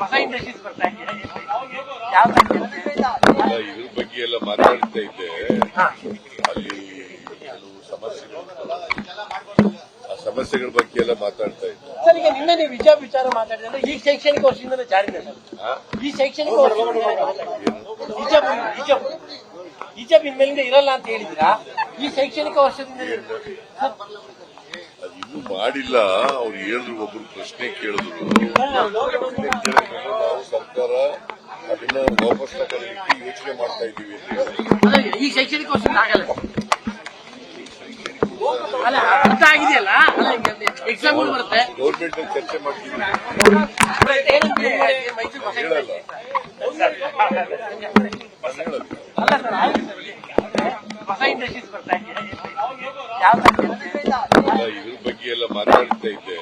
ಹೊಸ ಇಂಡಸ್ಟ್ರೀಸ್ ಬರ್ತಾ ಇದೆ, ಯಾವ ಇದ್ರ ಬಗ್ಗೆ ಎಲ್ಲ ಮಾತಾಡ್ತಾ ಇದ್ದೆ. ಅಲ್ಲಿ ಕೆಲವು ಸಮಸ್ಯೆಗಳು, ಆ ಸಮಸ್ಯೆಗಳ ಬಗ್ಗೆ ಎಲ್ಲ ಮಾತಾಡ್ತಾ ಇದ್ದೆ. ಸರ್, ಈಗ ನಿನ್ನೆ ನೀವು ವಿಚಾರ ಮಾತಾಡಿದ್ರೆ ಈ ಶೈಕ್ಷಣಿಕ ವರ್ಷದಿಂದ ಜಾರಿನೇ ಸರ್. ಈ ಶೈಕ್ಷಣಿಕ ವರ್ಷದಿಂದ ಹಿಜಾಬ್ ಇನ್ಮೇಲಿಂದ ಇರಲ್ಲ ಅಂತ ಹೇಳಿದ್ರಾ? ಈ ಶೈಕ್ಷಣಿಕ ವರ್ಷದಿಂದ ಅದಿನ್ನೂ ಮಾಡಿಲ್ಲ. ಅವ್ರು ಹೇಳಿದ್ರು, ಒಬ್ರು ಪ್ರಶ್ನೆ ಕೇಳಿದ್ರು. ನಾವು ಸರ್ಕಾರ ಅದನ್ನ ವಾಪಸ್ ತಗೊಳ್ಳಿಕ್ಕೆ ಯೋಚನೆ ಮಾಡ್ತಾ ಇದ್ದೀವಿ ಅಂತ ಹೇಳಿ. ಈ ಶೈಕ್ಷಣಿಕ ವರ್ಷದಿಂದ ಆಗಲ್ಲ ಅಲ್ಲ, ಅರ್ಥ ಆಗಿದೆಯಲ್ಲ, ಎಕ್ಸಾಮ್ ಬರುತ್ತೆ. ಗೌರ್ಮೆಂಟ್ ಅಲ್ಲಿ ಚರ್ಚೆ ಮಾಡ್ತೀವಿ, ಹೇಳಲ್ಲ. ಹೊಸ ಇಂಡಸ್ಟ್ರೀಸ್ ಬರ್ತಾ ಇದೆ, ಇದ್ರ ಬಗ್ಗೆ ಎಲ್ಲ ಮಾತಾಡ್ತಾ ಇದ್ದೆ.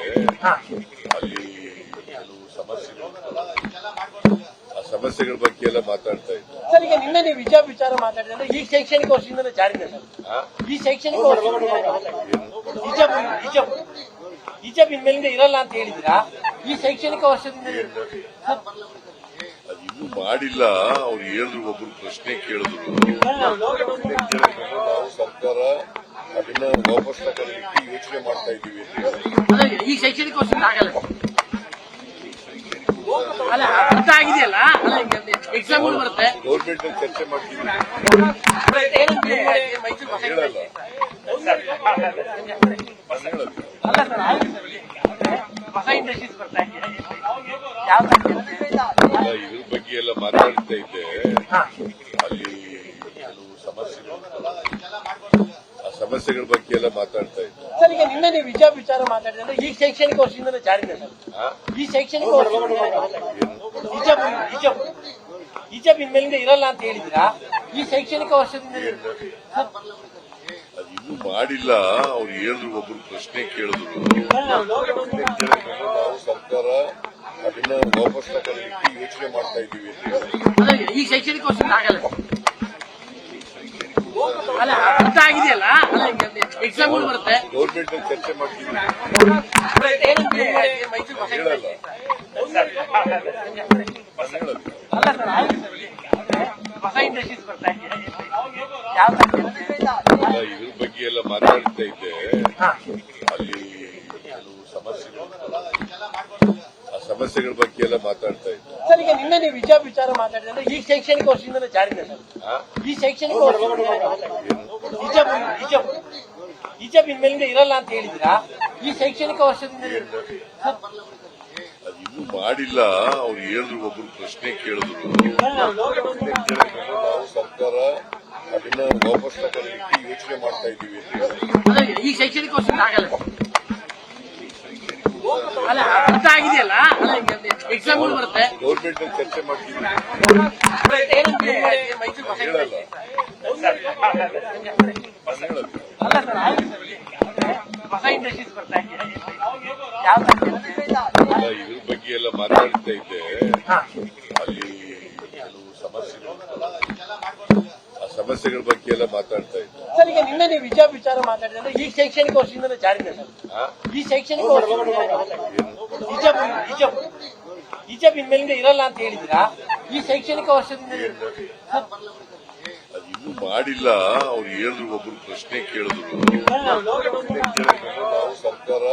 ಅಲ್ಲಿ ಕೆಲವು ಸಮಸ್ಯೆಗಳು, ಆ ಸಮಸ್ಯೆಗಳ ಬಗ್ಗೆ ಎಲ್ಲ ಮಾತಾಡ್ತಾ ಇದ್ದೆ. ಸರ್, ಈಗ ನಿನ್ನೆ ನೀವು ವಿಚಾರ ಮಾತಾಡಿದ್ರೆ ಈ ಶೈಕ್ಷಣಿಕ ವರ್ಷದಿಂದ ಜಾರಿನೇ ಸರ್. ಈ ಶೈಕ್ಷಣಿಕ ವರ್ಷದಿಂದ ಹಿಜಾಬ್ ಇನ್ಮೇಲಿಂದ ಇರಲ್ಲ ಅಂತ ಹೇಳಿದ್ರಾ? ಈ ಶೈಕ್ಷಣಿಕ ವರ್ಷದಿಂದ ಅದಿನ್ನೂ ಮಾಡಿಲ್ಲ. ಅವ್ರು ಹೇಳಿದ್ರು, ಒಬ್ರು ಪ್ರಶ್ನೆ ಕೇಳಿದ್ರು. ನಾವು ಸರ್ಕಾರ ಅದನ್ನ ವಾಪಸ್ ತಗೊಳ್ಳಿಕ್ಕೆ ಯೋಚನೆ ಮಾಡ್ತಾ ಇದ್ದೀವಿ ಅಂತ ಹೇಳಿ. ಈ ಶೈಕ್ಷಣಿಕ ವರ್ಷದಿಂದ ಆಗಲ್ಲ ಅಲ್ಲ, ಅರ್ಥ ಆಗಿದೆಯಲ್ಲ, ಎಕ್ಸಾಮ್ ಬರುತ್ತೆ. ಗೌರ್ಮೆಂಟ್ ಅಲ್ಲಿ ಚರ್ಚೆ ಮಾಡ್ತೀವಿ, ಹೇಳಲ್ಲ. ಹೊಸ ಇಂಡಸ್ಟ್ರೀಸ್ ಬರ್ತಾ ಇದೆ, ಇದ್ರ ಬಗ್ಗೆ ಎಲ್ಲ ಮಾತಾಡ್ತಾ ಇದ್ದೆ. ಅಲ್ಲಿ ಕೆಲವು ಸಮಸ್ಯೆಗಳು, ಆ ಸಮಸ್ಯೆಗಳ ಬಗ್ಗೆ ಎಲ್ಲ ಮಾತಾಡ್ತಾ ಇದ್ದೆ. ಸರ್, ಈಗ ನಿನ್ನೆ ನೀವು ವಿಚಾರ ಮಾತಾಡಿದ್ರೆ ಈ ಶೈಕ್ಷಣಿಕ ವರ್ಷದಿಂದ ಜಾರಿನೇ ಸರ್. ಈ ಶೈಕ್ಷಣಿಕ ವರ್ಷದಿಂದ ಹಿಜಾಬ್ ಇನ್ಮೇಲಿಂದ ಇರಲ್ಲ ಅಂತ ಹೇಳಿದ್ರಾ? ಈ ಶೈಕ್ಷಣಿಕ ವರ್ಷದಿಂದ ಅದಿನ್ನೂ ಮಾಡಿಲ್ಲ. ಅವ್ರು ಹೇಳಿದ್ರು, ಒಬ್ರು ಪ್ರಶ್ನೆ ಕೇಳಿದ್ರು. ನಾವು ಸರ್ಕಾರ ಅದನ್ನ ವಾಪಸ್ ತಗೊಳ್ಳಿಕ್ಕೆ ಯೋಚನೆ ಮಾಡ್ತಾ ಇದ್ದೀವಿ ಅಂತ ಹೇಳಿ. ಈ ಶೈಕ್ಷಣಿಕ ವರ್ಷದಿಂದ ಆಗಲ್ಲ ಅಲ್ಲ, ಅರ್ಥ ಆಗಿದೆಯಲ್ಲ, ಎಕ್ಸಾಮ್ ಬರುತ್ತೆ. ಗೌರ್ಮೆಂಟ್ ಅಲ್ಲಿ ಚರ್ಚೆ ಮಾಡ್ತೀವಿ, ಹೇಳಲ್ಲ. ಹೊಸ ಇಂಡಸ್ಟ್ರೀಸ್ ಬರ್ತಾ ಇದೆ, ಇದ್ರ ಬಗ್ಗೆ ಎಲ್ಲ ಮಾತಾಡ್ತಾ ಇದ್ದೆ. ಅಲ್ಲಿ ಕೆಲವು ಸಮಸ್ಯೆಗಳು, ಆ ಸಮಸ್ಯೆಗಳ ಬಗ್ಗೆ ಎಲ್ಲ ಮಾತಾಡ್ತಾ ಇದ್ದೆ. ಸರ್, ಈಗ ನಿನ್ನೆ ನೀವು ವಿಚಾರ ಮಾತಾಡಿದ್ರೆ ಈ ಶೈಕ್ಷಣಿಕ ವರ್ಷದಿಂದ ಜಾರಿನೇ ಸರ್. ಈ ಶೈಕ್ಷಣಿಕ ವರ್ಷದಿಂದ ಹಿಜಾಬ್ ಇನ್ಮೇಲಿಂದ ಇರಲ್ಲ ಅಂತ ಹೇಳಿದ್ರಾ? ಈ ಶೈಕ್ಷಣಿಕ ವರ್ಷದಿಂದ ಅದಿನ್ನೂ ಮಾಡಿಲ್ಲ. ಅವ್ರು ಹೇಳಿದ್ರು, ಒಬ್ರು ಪ್ರಶ್ನೆ ಕೇಳಿದ್ರು. ನಾವು ಸರ್ಕಾರ ಅದನ್ನ ವಾಪಸ್ ತಗೊಳ್ಳಿಕ್ಕೆ ಯೋಚನೆ ಮಾಡ್ತಾ ಇದ್ದೀವಿ ಅಂತ ಹೇಳಿ. ಈ ಶೈಕ್ಷಣಿಕ ವರ್ಷದಿಂದ ಆಗಲ್ಲ ಅಲ್ಲ, ಅರ್ಥ ಆಗಿದೆಯಲ್ಲ, ಎಕ್ಸಾಮ್ ಬರುತ್ತೆ. ಗೌರ್ಮೆಂಟ್ ಅಲ್ಲಿ ಚರ್ಚೆ ಮಾಡ್ತೀವಿ, ಹೇಳಲ್ಲ. ಹೊಸ ಇಂಡಸ್ಟ್ರೀಸ್ ಬರ್ತಾ ಇದೆ, ಇದ್ರ ಬಗ್ಗೆ ಎಲ್ಲ ಮಾತಾಡ್ತಾ ಇದ್ದೆ. ಅಲ್ಲಿ ಕೆಲವು ಸಮಸ್ಯೆಗಳು, ಆ ಸಮಸ್ಯೆಗಳ ಬಗ್ಗೆ ಎಲ್ಲ ಮಾತಾಡ್ತಾ ಇದ್ದೆ. ಸರ್, ಈಗ ನಿನ್ನೆ ನೀವು ವಿಚಾರ ಮಾತಾಡಿದ್ರೆ ಈ ಶೈಕ್ಷಣಿಕ ವರ್ಷದಿಂದ ಜಾರಿನೇ ಸರ್. ಈ ಶೈಕ್ಷಣಿಕ ವರ್ಷದಿಂದ ಹಿಜಾಬ್ ಇನ್ಮೇಲಿಂದ ಇರಲ್ಲ ಅಂತ ಹೇಳಿದ್ರಾ? ಈ ಶೈಕ್ಷಣಿಕ ವರ್ಷದಿಂದ ಅದಿನ್ನೂ ಮಾಡಿಲ್ಲ. ಅವ್ರು ಹೇಳಿದ್ರು, ಒಬ್ರು ಪ್ರಶ್ನೆ ಕೇಳಿದ್ರು. ನಾವು ಸರ್ಕಾರ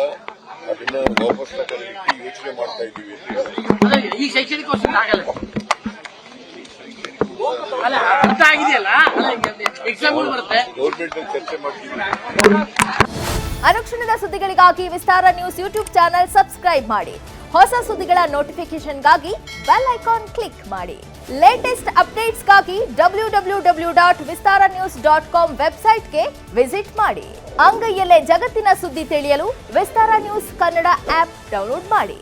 ಅದನ್ನ ವಾಪಸ್ ತಗೊಳ್ಳಿಕ್ಕೆ ಯೋಚನೆ ಮಾಡ್ತಾ ಇದ್ದೀವಿ ಅಂತ ಹೇಳಿ. ಈ ಶೈಕ್ಷಣಿಕ ವರ್ಷದಿಂದ ಆಗಲ್ಲ ಅಲ್ಲ, ಅರ್ಥ ಆಗಿದೆಯಲ್ಲ, ಎಕ್ಸಾಮ್ ಬರುತ್ತೆ. ಗೌರ್ಮೆಂಟ್ ಅಲ್ಲಿ ಚರ್ಚೆ ಮಾಡ್ತೀವಿ. ಅನುಕ್ಷಣದ ಸುದ್ದಿಗಳಿಗಾಗಿ ವಿಸ್ತಾರ ನ್ಯೂಸ್ ಯೂಟ್ಯೂಬ್ ಚಾನೆಲ್ ಸಬ್ಸ್ಕ್ರೈಬ್ ಮಾಡಿ. ಹೊಸ ಸುದ್ದಿಗಳ ನೋಟಿಫಿಕೇಶನ್ಗಾಗಿ ಬೆಲ್ ಐಕಾನ್ ಕ್ಲಿಕ್ ಮಾಡಿ. ಲೇಟೆಸ್ಟ್ ಅಪ್ಡೇಟ್ಸ್ಗಾಗಿ www.vistaranews.com ವೆಬ್ಸೈಟ್ಗೆ ವಿಸಿಟ್ ಮಾಡಿ. ಅಂಗೈಯಲ್ಲೇ ಜಗತ್ತಿನ ಸುದ್ದಿ ತಿಳಿಯಲು ವಿಸ್ತಾರ ನ್ಯೂಸ್ ಕನ್ನಡ ಆಪ್ ಡೌನ್ಲೋಡ್ ಮಾಡಿ.